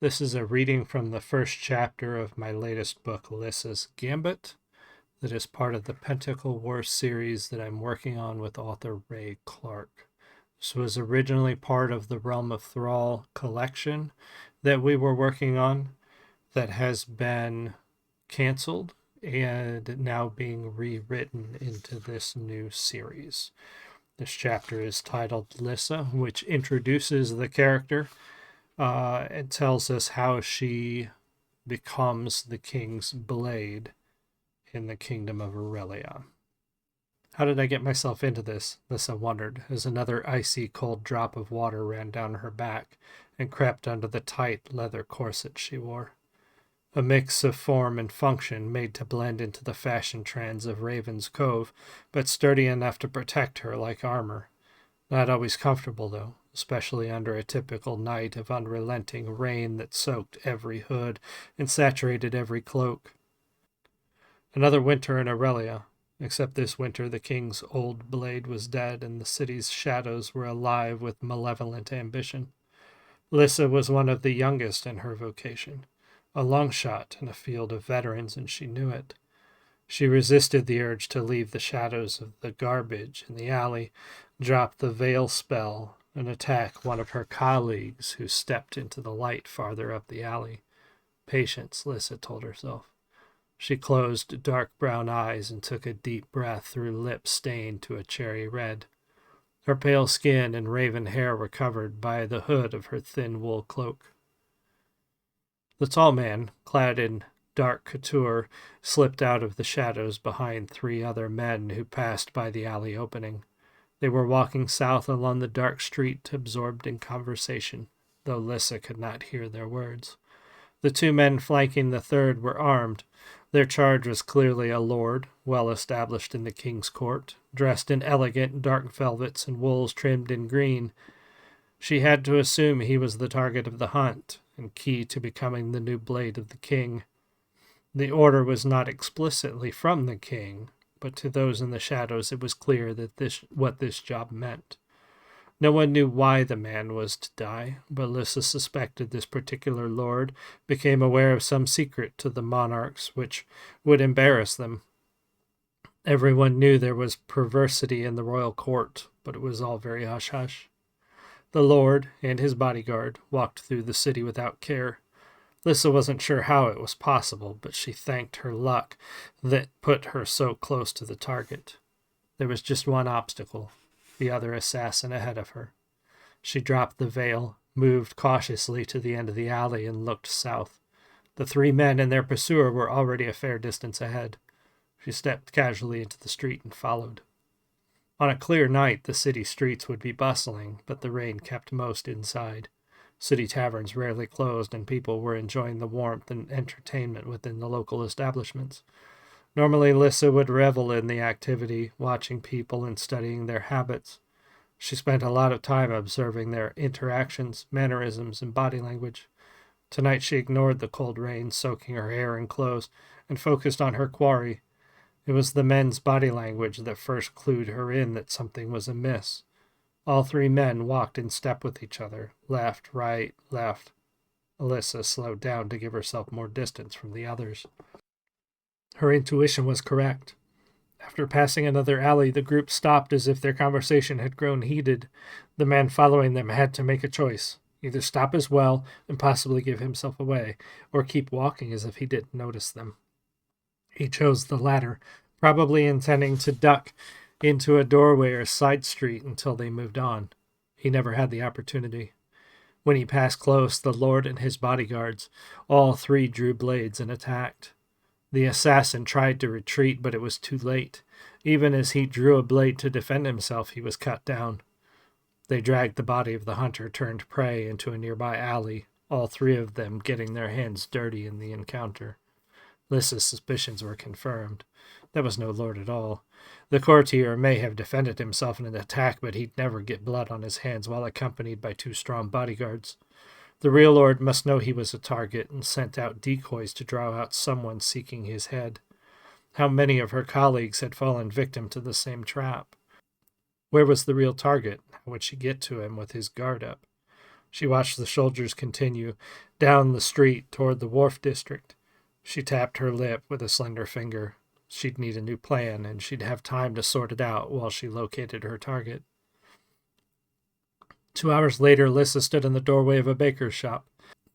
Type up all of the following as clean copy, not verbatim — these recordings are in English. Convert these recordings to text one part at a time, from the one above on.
This is a reading from the first chapter of my latest book, Lyssa's Gambit, that is part of the Pentacle War series that I'm working on with author Ray Clark. This was originally part of the Realm of Thrall collection that we were working on that has been canceled and now being rewritten into this new series. This chapter is titled Lyssa, which introduces the character. It tells us how she becomes the king's blade in the kingdom of Aurelia. How did I get myself into this? Lyssa wondered, as another icy cold drop of water ran down her back and crept under the tight leather corset she wore. A mix of form and function made to blend into the fashion trends of Raven's Cove, but sturdy enough to protect her like armor. Not always comfortable, though, especially under a typical night of unrelenting rain that soaked every hood and saturated every cloak. Another winter in Aurelia, except this winter the king's old blade was dead and the city's shadows were alive with malevolent ambition. Lyssa was one of the youngest in her vocation, a long shot in a field of veterans, and she knew it. She resisted the urge to leave the shadows of the garbage in the alley, drop the veil spell, and attack one of her colleagues who stepped into the light farther up the alley. Patience, Lyssa told herself. She closed dark brown eyes and took a deep breath through lips stained to a cherry red. Her pale skin and raven hair were covered by the hood of her thin wool cloak. The tall man, clad in dark couture, slipped out of the shadows behind three other men who passed by the alley opening. They were walking south along the dark street, absorbed in conversation, though Lyssa could not hear their words. The two men flanking the third were armed. Their charge was clearly a lord, well established in the king's court, dressed in elegant dark velvets and wools trimmed in green. She had to assume he was the target of the hunt, and key to becoming the new blade of the king. The order was not explicitly from the king, but to those in the shadows it was clear that what this job meant. No one knew why the man was to die, but Lyssa suspected this particular lord became aware of some secret to the monarchs which would embarrass them. Everyone knew there was perversity in the royal court, but it was all very hush-hush. The lord and his bodyguard walked through the city without care. Lyssa wasn't sure how it was possible, but she thanked her luck that put her so close to the target. There was just one obstacle, the other assassin ahead of her. She dropped the veil, moved cautiously to the end of the alley, and looked south. The three men and their pursuer were already a fair distance ahead. She stepped casually into the street and followed. On a clear night, the city streets would be bustling, but the rain kept most inside. City taverns rarely closed, and people were enjoying the warmth and entertainment within the local establishments. Normally, Lyssa would revel in the activity, watching people and studying their habits. She spent a lot of time observing their interactions, mannerisms, and body language. Tonight she ignored the cold rain soaking her hair and clothes and focused on her quarry. It was the men's body language that first clued her in that something was amiss. All three men walked in step with each other, left, right, left. Lyssa slowed down to give herself more distance from the others. Her intuition was correct. After passing another alley, the group stopped as if their conversation had grown heated. The man following them had to make a choice. Either stop as well and possibly give himself away, or keep walking as if he didn't notice them. He chose the latter, probably intending to duck into a doorway or side street until they moved on. He never had the opportunity. When he passed close, the lord and his bodyguards, all three drew blades and attacked. The assassin tried to retreat, but it was too late. Even as he drew a blade to defend himself, he was cut down. They dragged the body of the hunter-turned prey into a nearby alley, all three of them getting their hands dirty in the encounter. Lyssa's suspicions were confirmed. That was no lord at all. The courtier may have defended himself in an attack, but he'd never get blood on his hands while accompanied by two strong bodyguards. The real lord must know he was a target and sent out decoys to draw out someone seeking his head. How many of her colleagues had fallen victim to the same trap? Where was the real target? How would she get to him with his guard up? She watched the soldiers continue down the street toward the wharf district. She tapped her lip with a slender finger. She'd need a new plan, and she'd have time to sort it out while she located her target. 2 hours later, Lyssa stood in the doorway of a baker's shop.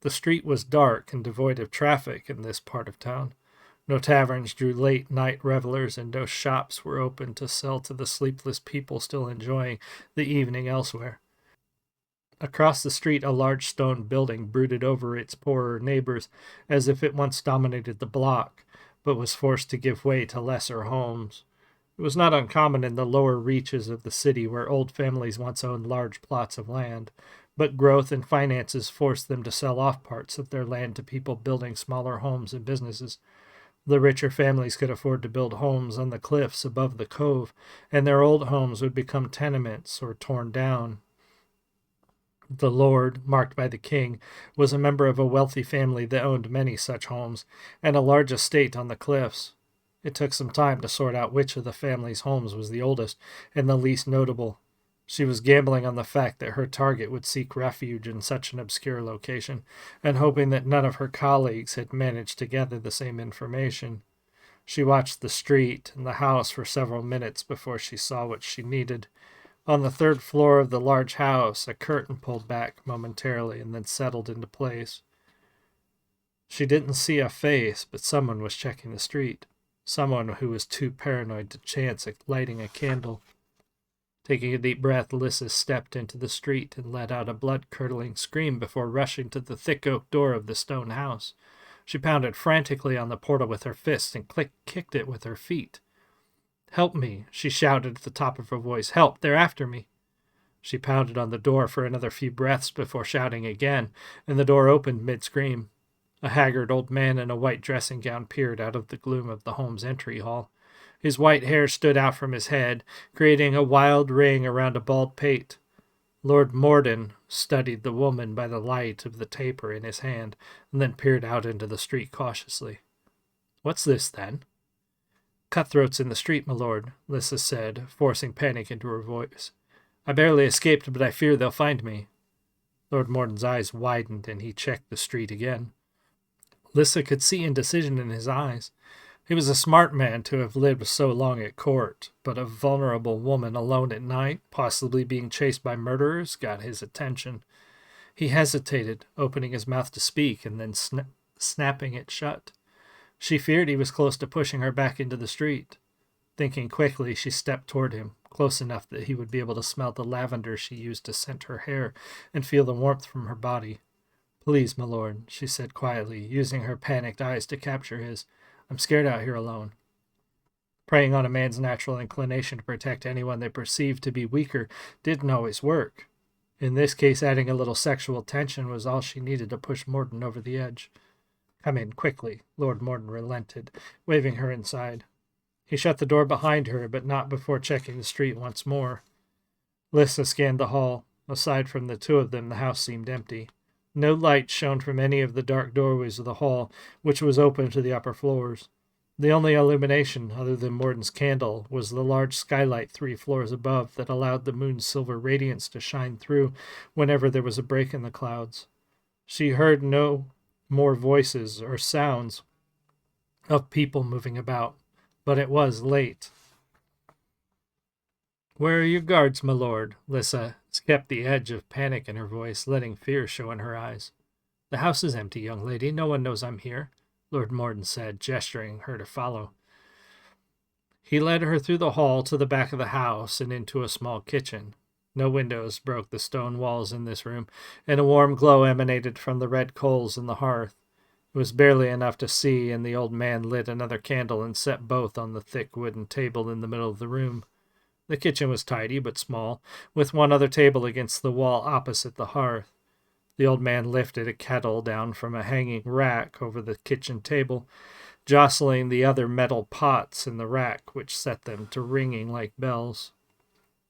The street was dark and devoid of traffic in this part of town. No taverns drew late-night revelers, and no shops were open to sell to the sleepless people still enjoying the evening elsewhere. Across the street, a large stone building brooded over its poorer neighbors as if it once dominated the block, but was forced to give way to lesser homes. It was not uncommon in the lower reaches of the city where old families once owned large plots of land, but growth and finances forced them to sell off parts of their land to people building smaller homes and businesses. The richer families could afford to build homes on the cliffs above the cove, and their old homes would become tenements or torn down. The lord, marked by the king, was a member of a wealthy family that owned many such homes, and a large estate on the cliffs. It took some time to sort out which of the family's homes was the oldest and the least notable. She was gambling on the fact that her target would seek refuge in such an obscure location, and hoping that none of her colleagues had managed to gather the same information. She watched the street and the house for several minutes before she saw what she needed. On the third floor of the large house, a curtain pulled back momentarily and then settled into place. She didn't see a face, but someone was checking the street. Someone who was too paranoid to chance lighting a candle. Taking a deep breath, Lyssa stepped into the street and let out a blood-curdling scream before rushing to the thick oak door of the stone house. She pounded frantically on the portal with her fists and kicked it with her feet. "Help me," she shouted at the top of her voice. "Help, they're after me." She pounded on the door for another few breaths before shouting again, and the door opened mid-scream. A haggard old man in a white dressing gown peered out of the gloom of the home's entry hall. His white hair stood out from his head, creating a wild ring around a bald pate. Lord Morden studied the woman by the light of the taper in his hand, and then peered out into the street cautiously. "What's this, then?" "Cutthroats in the street, my lord," Lyssa said, forcing panic into her voice. "I barely escaped, but I fear they'll find me." Lord Morden's eyes widened, and he checked the street again. Lyssa could see indecision in his eyes. He was a smart man to have lived so long at court, but a vulnerable woman alone at night, possibly being chased by murderers, got his attention. He hesitated, opening his mouth to speak and then snapping it shut. She feared he was close to pushing her back into the street. Thinking quickly, she stepped toward him, close enough that he would be able to smell the lavender she used to scent her hair and feel the warmth from her body. "Please, my lord," she said quietly, using her panicked eyes to capture his. "I'm scared out here alone." Preying on a man's natural inclination to protect anyone they perceived to be weaker didn't always work. In this case, adding a little sexual tension was all she needed to push Morden over the edge. "Come in, quickly." Lord Morden relented, waving her inside. He shut the door behind her, but not before checking the street once more. Lyssa scanned the hall. Aside from the two of them, the house seemed empty. No light shone from any of the dark doorways of the hall, which was open to the upper floors. The only illumination, other than Morden's candle, was the large skylight 3 floors above that allowed the moon's silver radiance to shine through whenever there was a break in the clouds. She heard no more voices or sounds of people moving about, but it was late. "Where are your guards, my lord?" Lyssa kept the edge of panic in her voice, letting fear show in her eyes. "The house is empty, young lady. No one knows I'm here," Lord Morden said, gesturing her to follow. He led her through the hall to the back of the house and into a small kitchen. No windows broke the stone walls in this room, and a warm glow emanated from the red coals in the hearth. It was barely enough to see, and the old man lit another candle and set both on the thick wooden table in the middle of the room. The kitchen was tidy but small, with one other table against the wall opposite the hearth. The old man lifted a kettle down from a hanging rack over the kitchen table, jostling the other metal pots in the rack, which set them to ringing like bells.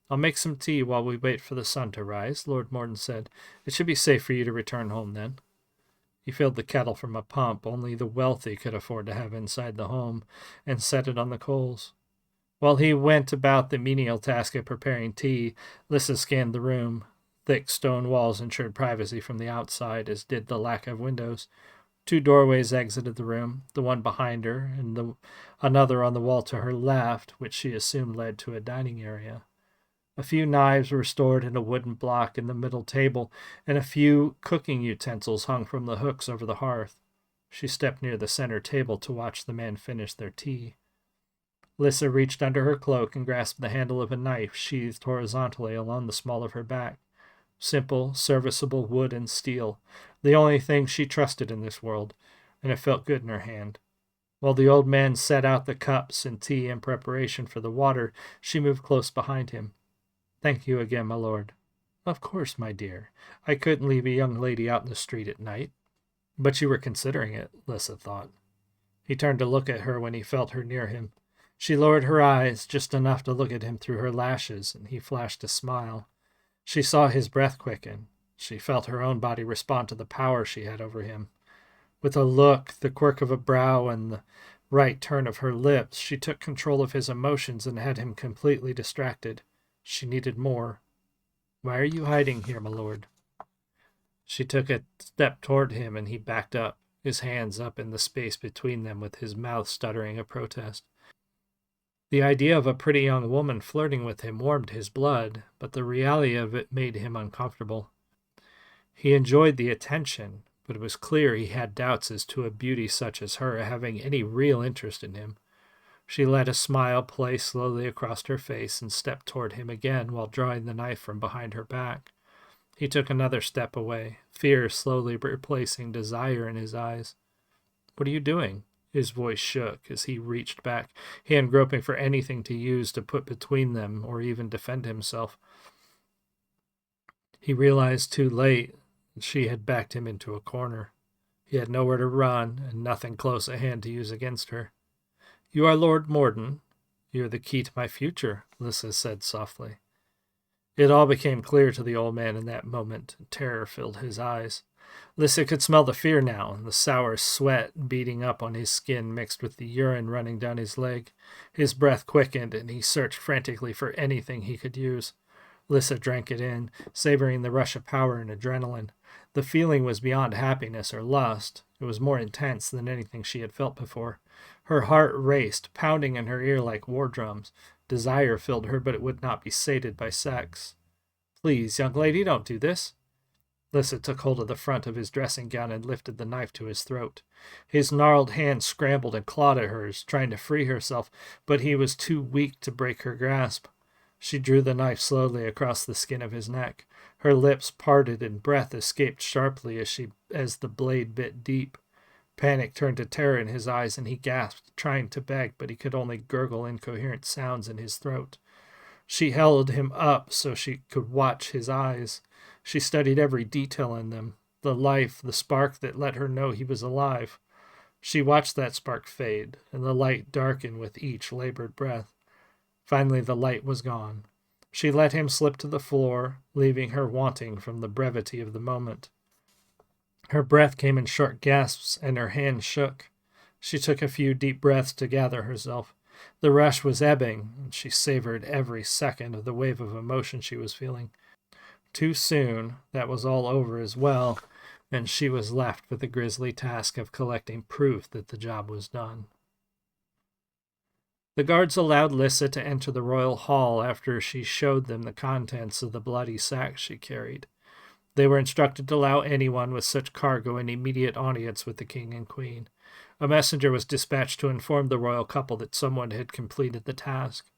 "I'll make some tea while we wait for the sun to rise," Lord Morden said. "It should be safe for you to return home then." He filled the kettle from a pump only the wealthy could afford to have inside the home, and set it on the coals. While he went about the menial task of preparing tea, Lyssa scanned the room. Thick stone walls ensured privacy from the outside, as did the lack of windows. Two doorways exited the room, the one behind her and another on the wall to her left, which she assumed led to a dining area. A few knives were stored in a wooden block in the middle table, and a few cooking utensils hung from the hooks over the hearth. She stepped near the center table to watch the men finish their tea. Lyssa reached under her cloak and grasped the handle of a knife sheathed horizontally along the small of her back. Simple, serviceable wood and steel, the only thing she trusted in this world, and it felt good in her hand. While the old man set out the cups and tea in preparation for the water, she moved close behind him. "Thank you again, my lord." "Of course, my dear. I couldn't leave a young lady out in the street at night." "But you were considering it," Lyssa thought. He turned to look at her when he felt her near him. She lowered her eyes just enough to look at him through her lashes, and he flashed a smile. She saw his breath quicken. She felt her own body respond to the power she had over him. With a look, the quirk of a brow, and the right turn of her lips, she took control of his emotions and had him completely distracted. She needed more. "Why are you hiding here, my lord?" She took a step toward him, and he backed up, his hands up in the space between them, with his mouth stuttering a protest. The idea of a pretty young woman flirting with him warmed his blood, but the reality of it made him uncomfortable. He enjoyed the attention, but it was clear he had doubts as to a beauty such as her having any real interest in him. She let a smile play slowly across her face and stepped toward him again while drawing the knife from behind her back. He took another step away, fear slowly replacing desire in his eyes. "What are you doing?" His voice shook as he reached back, hand groping for anything to use to put between them or even defend himself. He realized too late that she had backed him into a corner. He had nowhere to run and nothing close at hand to use against her. "You are Lord Morden. You're the key to my future," Lyssa said softly. It all became clear to the old man in that moment, and terror filled his eyes. Lyssa could smell the fear now, and the sour sweat beating up on his skin mixed with the urine running down his leg. His breath quickened, and he searched frantically for anything he could use. Lyssa drank it in, savoring the rush of power and adrenaline. The feeling was beyond happiness or lust. It was more intense than anything she had felt before. Her heart raced, pounding in her ear like war drums. Desire filled her, but it would not be sated by sex. "Please, young lady, don't do this." Lyssa took hold of the front of his dressing gown and lifted the knife to his throat. His gnarled hand scrambled and clawed at hers, trying to free herself, but he was too weak to break her grasp. She drew the knife slowly across the skin of his neck. Her lips parted and breath escaped sharply as the blade bit deep. Panic turned to terror in his eyes, and he gasped, trying to beg, but he could only gurgle incoherent sounds in his throat. She held him up so she could watch his eyes. She studied every detail in them, the life, the spark that let her know he was alive. She watched that spark fade, and the light darken with each labored breath. Finally, the light was gone. She let him slip to the floor, leaving her wanting from the brevity of the moment. Her breath came in short gasps, and her hand shook. She took a few deep breaths to gather herself. The rush was ebbing, and she savored every second of the wave of emotion she was feeling. Too soon, that was all over as well, and she was left with the grisly task of collecting proof that the job was done. The guards allowed Lyssa to enter the royal hall after she showed them the contents of the bloody sack she carried. They were instructed to allow anyone with such cargo an immediate audience with the king and queen. A messenger was dispatched to inform the royal couple that someone had completed the task.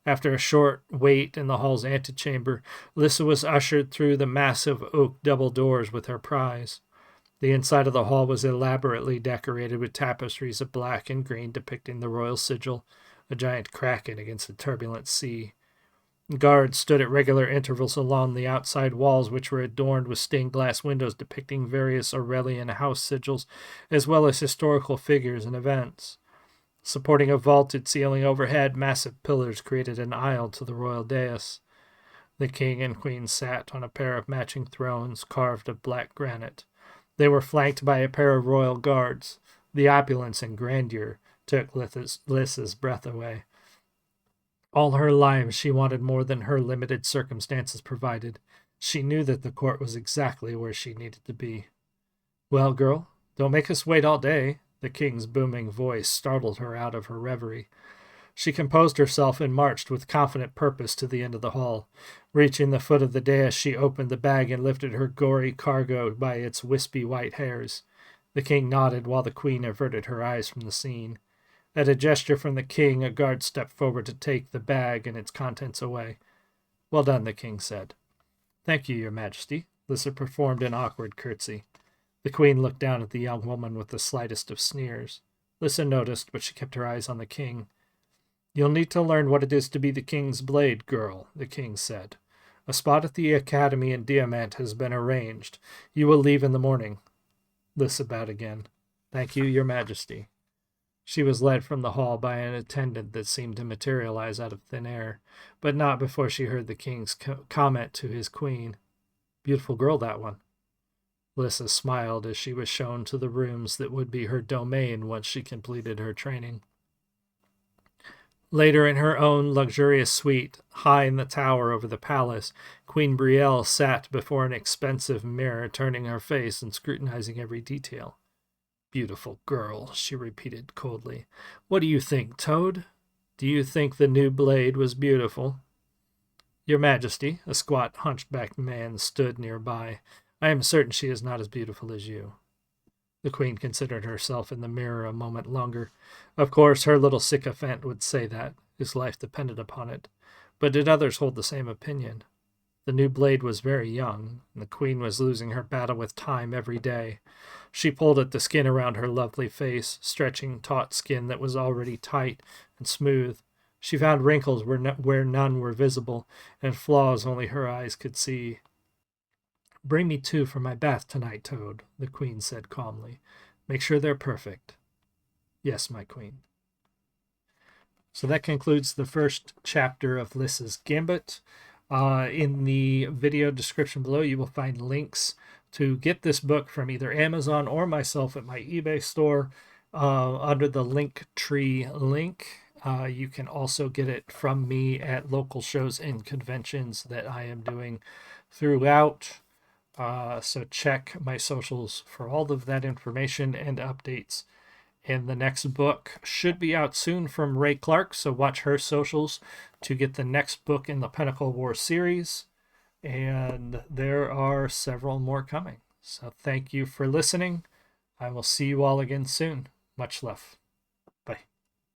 After a short wait in the hall's antechamber, Lyssa was ushered through the massive oak double doors with her prize. The inside of the hall was elaborately decorated with tapestries of black and green depicting the royal sigil, a giant kraken against a turbulent sea. Guards stood at regular intervals along the outside walls, which were adorned with stained glass windows depicting various Aurelian house sigils, as well as historical figures and events. Supporting a vaulted ceiling overhead, massive pillars created an aisle to the royal dais. The king and queen sat on a pair of matching thrones carved of black granite. They were flanked by a pair of royal guards. The opulence and grandeur took Lyssa's breath away. All her life she wanted more than her limited circumstances provided. She knew that the court was exactly where she needed to be. Well, girl, don't make us wait all day. The king's booming voice startled her out of her reverie. She composed herself and marched with confident purpose to the end of the hall. Reaching the foot of the dais, she opened the bag and lifted her gory cargo by its wispy white hairs. The king nodded while the queen averted her eyes from the scene. At a gesture from the king, a guard stepped forward to take the bag and its contents away. Well done, the king said. Thank you, your majesty. Lyssa performed an awkward curtsy. The queen looked down at the young woman with the slightest of sneers. Lyssa noticed, but she kept her eyes on the king. You'll need to learn what it is to be the king's blade, girl, the king said. A spot at the academy in Diamant has been arranged. You will leave in the morning. Lyssa bowed again. Thank you, your majesty. She was led from the hall by an attendant that seemed to materialize out of thin air, but not before she heard the king's comment to his queen. Beautiful girl, that one. Lyssa smiled as she was shown to the rooms that would be her domain once she completed her training. Later, in her own luxurious suite, high in the tower over the palace, Queen Brielle sat before an expensive mirror, turning her face and scrutinizing every detail. Beautiful girl, she repeated coldly. What do you think, Toad? Do you think the new blade was beautiful? Your Majesty, a squat, hunchbacked man stood nearby. I am certain she is not as beautiful as you. The queen considered herself in the mirror a moment longer. Of course, her little sycophant would say that. His life depended upon it. But did others hold the same opinion? The new blade was very young, and the queen was losing her battle with time every day. She pulled at the skin around her lovely face, stretching taut skin that was already tight and smooth. She found wrinkles where none were visible, and flaws only her eyes could see. Bring me 2 for my bath tonight, Toad, the queen said calmly. Make sure they're perfect. Yes, my queen. So that concludes the first chapter of Lyssa's Gambit. In the video description below, you will find links to get this book from either Amazon or myself at my eBay store under the Linktree link. You can also get it from me at local shows and conventions that I am doing throughout. So check my socials for all of that information and updates. And the next book should be out soon from Ray Clark, so watch her socials to get the next book in the Pinnacle War series. And there are several more coming. So thank you for listening. I will see you all again soon. Much love.